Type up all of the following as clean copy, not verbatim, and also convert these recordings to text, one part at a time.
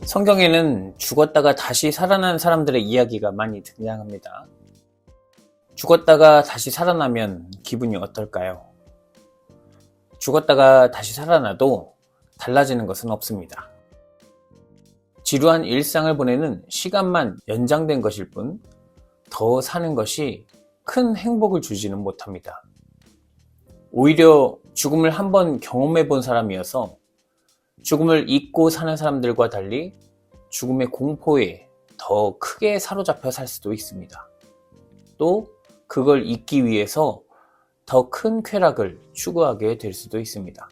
성경에는 죽었다가 다시 살아난 사람들의 이야기가 많이 등장합니다. 죽었다가 다시 살아나면 기분이 어떨까요? 죽었다가 다시 살아나도 달라지는 것은 없습니다. 지루한 일상을 보내는 시간만 연장된 것일 뿐 더 사는 것이 큰 행복을 주지는 못합니다. 오히려 죽음을 한번 경험해 본 사람이어서 죽음을 잊고 사는 사람들과 달리 죽음의 공포에 더 크게 사로잡혀 살 수도 있습니다. 또 그걸 잊기 위해서 더 큰 쾌락을 추구하게 될 수도 있습니다.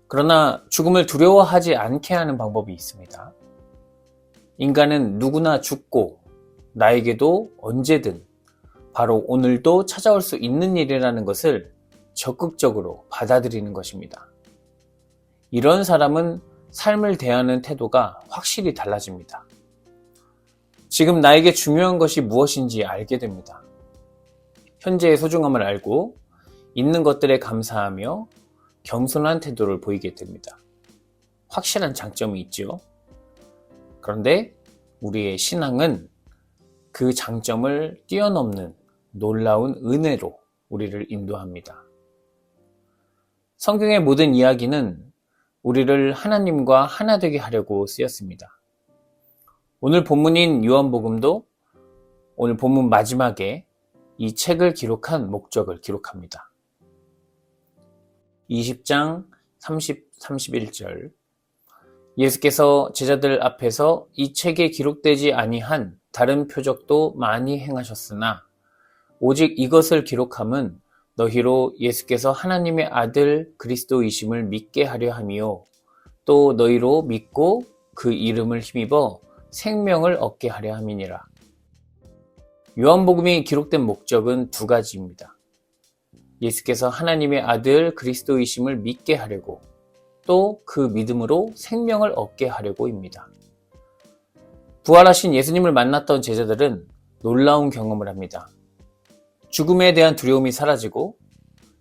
그러나 죽음을 두려워하지 않게 하는 방법이 있습니다. 인간은 누구나 죽고 나에게도 언제든 바로 오늘도 찾아올 수 있는 일이라는 것을 적극적으로 받아들이는 것입니다. 이런 사람은 삶을 대하는 태도가 확실히 달라집니다. 지금 나에게 중요한 것이 무엇인지 알게 됩니다. 현재의 소중함을 알고 있는 것들에 감사하며 겸손한 태도를 보이게 됩니다. 확실한 장점이 있죠. 그런데 우리의 신앙은 그 장점을 뛰어넘는 놀라운 은혜로 우리를 인도합니다. 성경의 모든 이야기는 우리를 하나님과 하나 되게 하려고 쓰였습니다. 오늘 본문인 요한복음도 오늘 본문 마지막에 이 책을 기록한 목적을 기록합니다. 20장 31절 예수께서 제자들 앞에서 이 책에 기록되지 아니한 다른 표적도 많이 행하셨으나 오직 이것을 기록함은 너희로 예수께서 하나님의 아들 그리스도이심을 믿게 하려 함이요 또 너희로 믿고 그 이름을 힘입어 생명을 얻게 하려 함이니라. 요한복음이 기록된 목적은 두 가지입니다. 예수께서 하나님의 아들 그리스도이심을 믿게 하려고 또 그 믿음으로 생명을 얻게 하려고입니다. 부활하신 예수님을 만났던 제자들은 놀라운 경험을 합니다. 죽음에 대한 두려움이 사라지고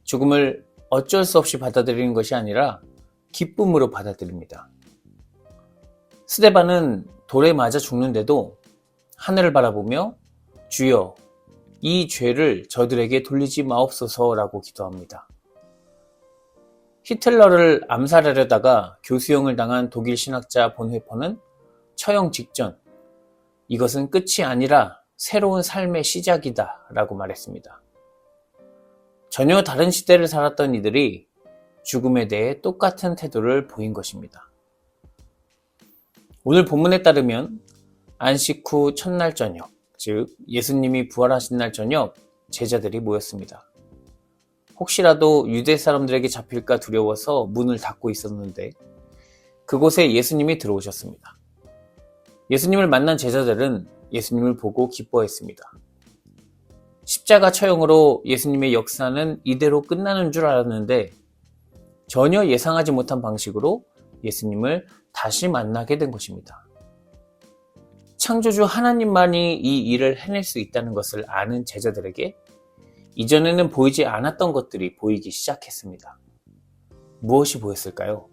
죽음을 어쩔 수 없이 받아들이는 것이 아니라 기쁨으로 받아들입니다. 스데반은 돌에 맞아 죽는데도 하늘을 바라보며 주여 이 죄를 저들에게 돌리지 마옵소서라고 기도합니다. 히틀러를 암살하려다가 교수형을 당한 독일 신학자 본회퍼는 처형 직전 이것은 끝이 아니라 새로운 삶의 시작이다 라고 말했습니다. 전혀 다른 시대를 살았던 이들이 죽음에 대해 똑같은 태도를 보인 것입니다. 오늘 본문에 따르면 안식 후 첫날 저녁, 즉 예수님이 부활하신 날 저녁 제자들이 모였습니다. 혹시라도 유대 사람들에게 잡힐까 두려워서 문을 닫고 있었는데 그곳에 예수님이 들어오셨습니다. 예수님을 만난 제자들은 예수님을 보고 기뻐했습니다. 십자가 처형으로 예수님의 역사는 이대로 끝나는 줄 알았는데 전혀 예상하지 못한 방식으로 예수님을 다시 만나게 된 것입니다. 창조주 하나님만이 이 일을 해낼 수 있다는 것을 아는 제자들에게 이전에는 보이지 않았던 것들이 보이기 시작했습니다. 무엇이 보였을까요?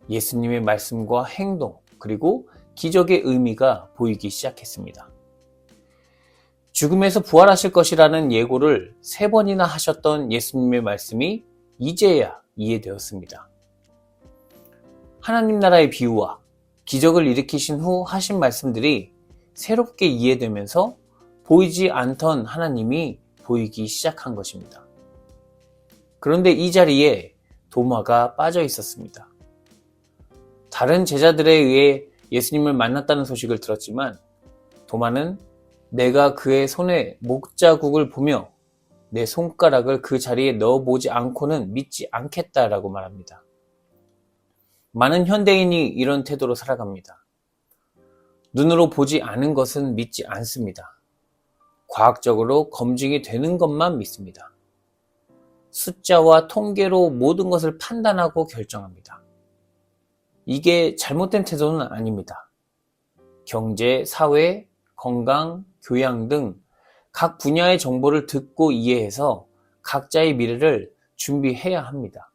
예수님의 말씀과 행동, 그리고 기적의 의미가 보이기 시작했습니다. 죽음에서 부활하실 것이라는 예고를 3번이나 하셨던 예수님의 말씀이 이제야 이해되었습니다. 하나님 나라의 비유와 기적을 일으키신 후 하신 말씀들이 새롭게 이해되면서 보이지 않던 하나님이 보이기 시작한 것입니다. 그런데 이 자리에 도마가 빠져 있었습니다. 다른 제자들에 의해 예수님을 만났다는 소식을 들었지만 도마는 내가 그의 손에 목자국을 보며 내 손가락을 그 자리에 넣어보지 않고는 믿지 않겠다라고 말합니다. 많은 현대인이 이런 태도로 살아갑니다. 눈으로 보지 않은 것은 믿지 않습니다. 과학적으로 검증이 되는 것만 믿습니다. 숫자와 통계로 모든 것을 판단하고 결정합니다. 이게 잘못된 태도는 아닙니다. 경제, 사회, 건강, 교양 등 각 분야의 정보를 듣고 이해해서 각자의 미래를 준비해야 합니다.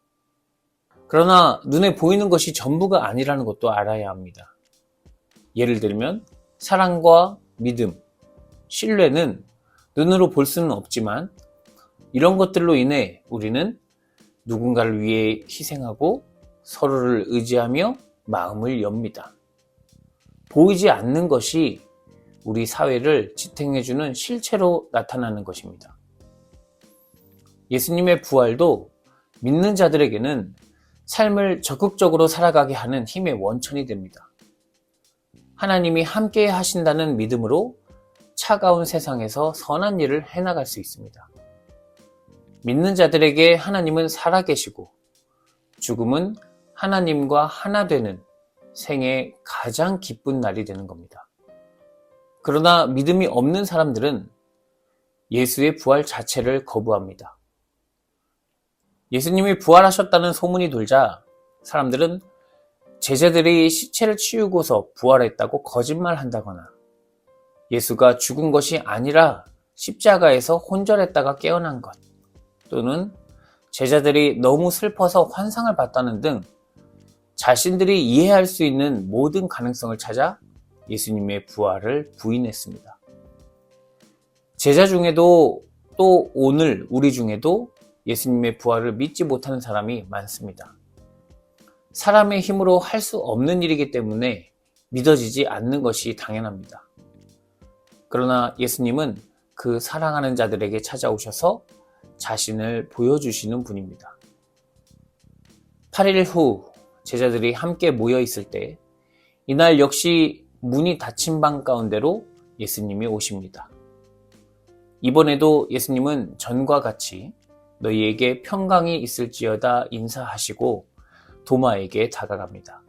그러나 눈에 보이는 것이 전부가 아니라는 것도 알아야 합니다. 예를 들면 사랑과 믿음, 신뢰는 눈으로 볼 수는 없지만 이런 것들로 인해 우리는 누군가를 위해 희생하고 서로를 의지하며 마음을 엽니다. 보이지 않는 것이 우리 사회를 지탱해주는 실체로 나타나는 것입니다. 예수님의 부활도 믿는 자들에게는 삶을 적극적으로 살아가게 하는 힘의 원천이 됩니다. 하나님이 함께 하신다는 믿음으로 차가운 세상에서 선한 일을 해나갈 수 있습니다. 믿는 자들에게 하나님은 살아계시고 죽음은 하나님과 하나 되는 생의 가장 기쁜 날이 되는 겁니다. 그러나 믿음이 없는 사람들은 예수의 부활 자체를 거부합니다. 예수님이 부활하셨다는 소문이 돌자 사람들은 제자들이 시체를 치우고서 부활했다고 거짓말한다거나 예수가 죽은 것이 아니라 십자가에서 혼절했다가 깨어난 것, 또는 제자들이 너무 슬퍼서 환상을 봤다는 등 자신들이 이해할 수 있는 모든 가능성을 찾아 예수님의 부활을 부인했습니다. 제자 중에도 또 오늘 우리 중에도 예수님의 부활을 믿지 못하는 사람이 많습니다. 사람의 힘으로 할 수 없는 일이기 때문에 믿어지지 않는 것이 당연합니다. 그러나 예수님은 그 사랑하는 자들에게 찾아오셔서 자신을 보여주시는 분입니다. 8일 후 제자들이 함께 모여 있을 때 이날 역시 문이 닫힌 방 가운데로 예수님이 오십니다. 이번에도 예수님은 전과 같이 너희에게 평강이 있을지어다 인사하시고 도마에게 다가갑니다.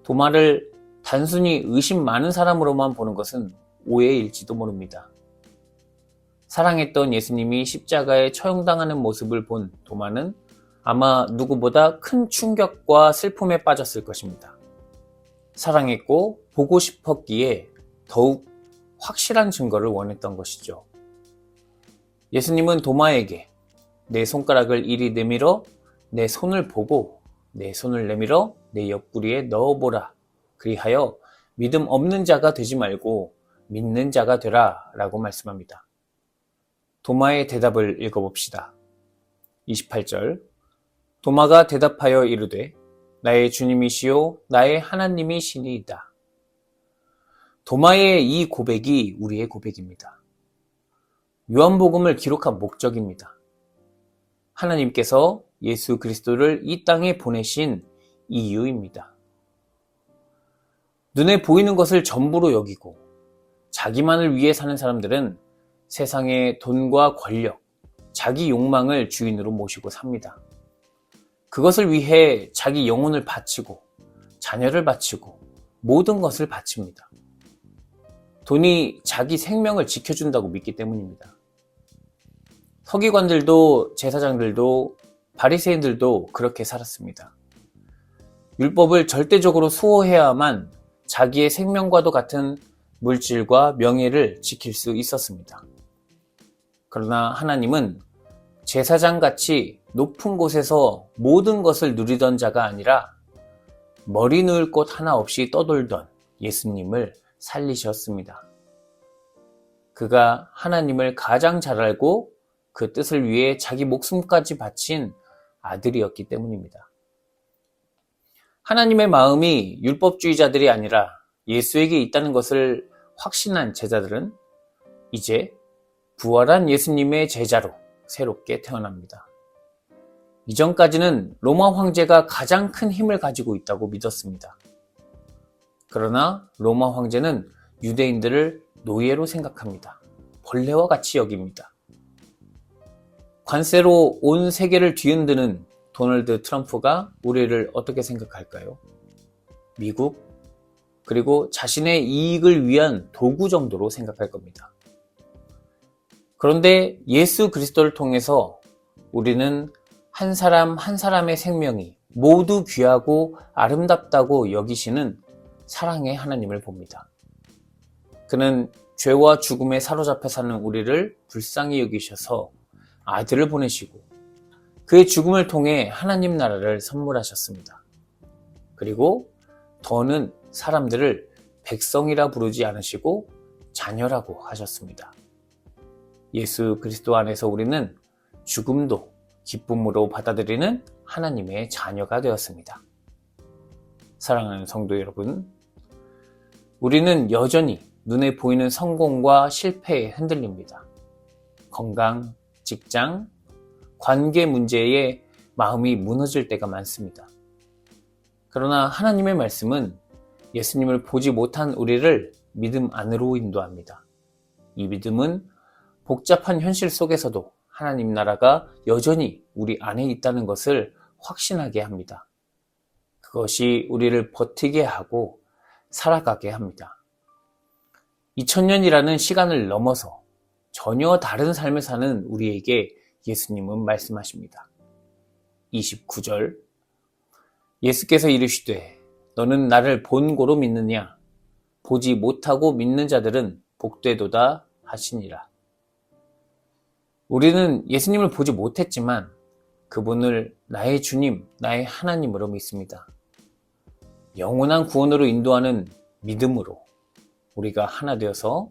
도마를 단순히 의심 많은 사람으로만 보는 것은 오해일지도 모릅니다. 사랑했던 예수님이 십자가에 처형당하는 모습을 본 도마는 아마 누구보다 큰 충격과 슬픔에 빠졌을 것입니다. 사랑했고 보고 싶었기에 더욱 확실한 증거를 원했던 것이죠. 예수님은 도마에게 내 손가락을 이리 내밀어 내 손을 보고 내 손을 내밀어 내 옆구리에 넣어보라. 그리하여 믿음 없는 자가 되지 말고 믿는 자가 되라 라고 말씀합니다. 도마의 대답을 읽어봅시다. 28절 도마가 대답하여 이르되 나의 주님이시요 나의 하나님이시니이다. 도마의 이 고백이 우리의 고백입니다. 요한복음을 기록한 목적입니다. 하나님께서 예수 그리스도를 이 땅에 보내신 이유입니다. 눈에 보이는 것을 전부로 여기고 자기만을 위해 사는 사람들은 세상의 돈과 권력, 자기 욕망을 주인으로 모시고 삽니다. 그것을 위해 자기 영혼을 바치고 자녀를 바치고 모든 것을 바칩니다. 돈이 자기 생명을 지켜준다고 믿기 때문입니다. 서기관들도 제사장들도 바리새인들도 그렇게 살았습니다. 율법을 절대적으로 수호해야만 자기의 생명과도 같은 물질과 명예를 지킬 수 있었습니다. 그러나 하나님은 제사장같이 높은 곳에서 모든 것을 누리던 자가 아니라 머리 누울 곳 하나 없이 떠돌던 예수님을 살리셨습니다. 그가 하나님을 가장 잘 알고 그 뜻을 위해 자기 목숨까지 바친 아들이었기 때문입니다. 하나님의 마음이 율법주의자들이 아니라 예수에게 있다는 것을 확신한 제자들은 이제 부활한 예수님의 제자로 새롭게 태어납니다. 이전까지는 로마 황제가 가장 큰 힘을 가지고 있다고 믿었습니다. 그러나 로마 황제는 유대인들을 노예로 생각합니다. 벌레와 같이 여깁니다. 관세로 온 세계를 뒤흔드는 도널드 트럼프가 우리를 어떻게 생각할까요? 미국, 그리고 자신의 이익을 위한 도구 정도로 생각할 겁니다. 그런데 예수 그리스도를 통해서 우리는 한 사람 한 사람의 생명이 모두 귀하고 아름답다고 여기시는 사랑의 하나님을 봅니다. 그는 죄와 죽음에 사로잡혀 사는 우리를 불쌍히 여기셔서 아들을 보내시고 그의 죽음을 통해 하나님 나라를 선물하셨습니다. 그리고 더는 사람들을 백성이라 부르지 않으시고 자녀라고 하셨습니다. 예수 그리스도 안에서 우리는 죽음도 기쁨으로 받아들이는 하나님의 자녀가 되었습니다. 사랑하는 성도 여러분, 우리는 여전히 눈에 보이는 성공과 실패에 흔들립니다. 건강, 직장, 관계 문제에 마음이 무너질 때가 많습니다. 그러나 하나님의 말씀은 예수님을 보지 못한 우리를 믿음 안으로 인도합니다. 이 믿음은 복잡한 현실 속에서도 하나님 나라가 여전히 우리 안에 있다는 것을 확신하게 합니다. 그것이 우리를 버티게 하고 살아가게 합니다. 2000년이라는 시간을 넘어서 전혀 다른 삶을 사는 우리에게 예수님은 말씀하십니다. 29절 예수께서 이르시되 너는 나를 본고로 믿느냐? 보지 못하고 믿는 자들은 복되도다 하시니라. 우리는 예수님을 보지 못했지만 그분을 나의 주님, 나의 하나님으로 믿습니다. 영원한 구원으로 인도하는 믿음으로 우리가 하나 되어서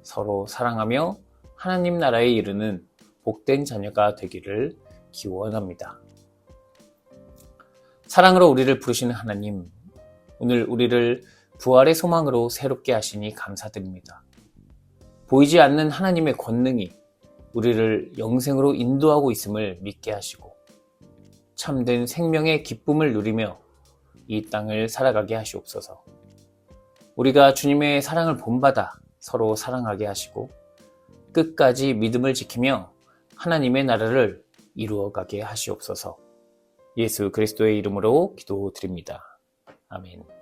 서로 사랑하며 하나님 나라에 이르는 복된 자녀가 되기를 기원합니다. 사랑으로 우리를 부르시는 하나님, 오늘 우리를 부활의 소망으로 새롭게 하시니 감사드립니다. 보이지 않는 하나님의 권능이 우리를 영생으로 인도하고 있음을 믿게 하시고 참된 생명의 기쁨을 누리며 이 땅을 살아가게 하시옵소서. 우리가 주님의 사랑을 본받아 서로 사랑하게 하시고 끝까지 믿음을 지키며 하나님의 나라를 이루어가게 하시옵소서. 예수 그리스도의 이름으로 기도드립니다. 아멘.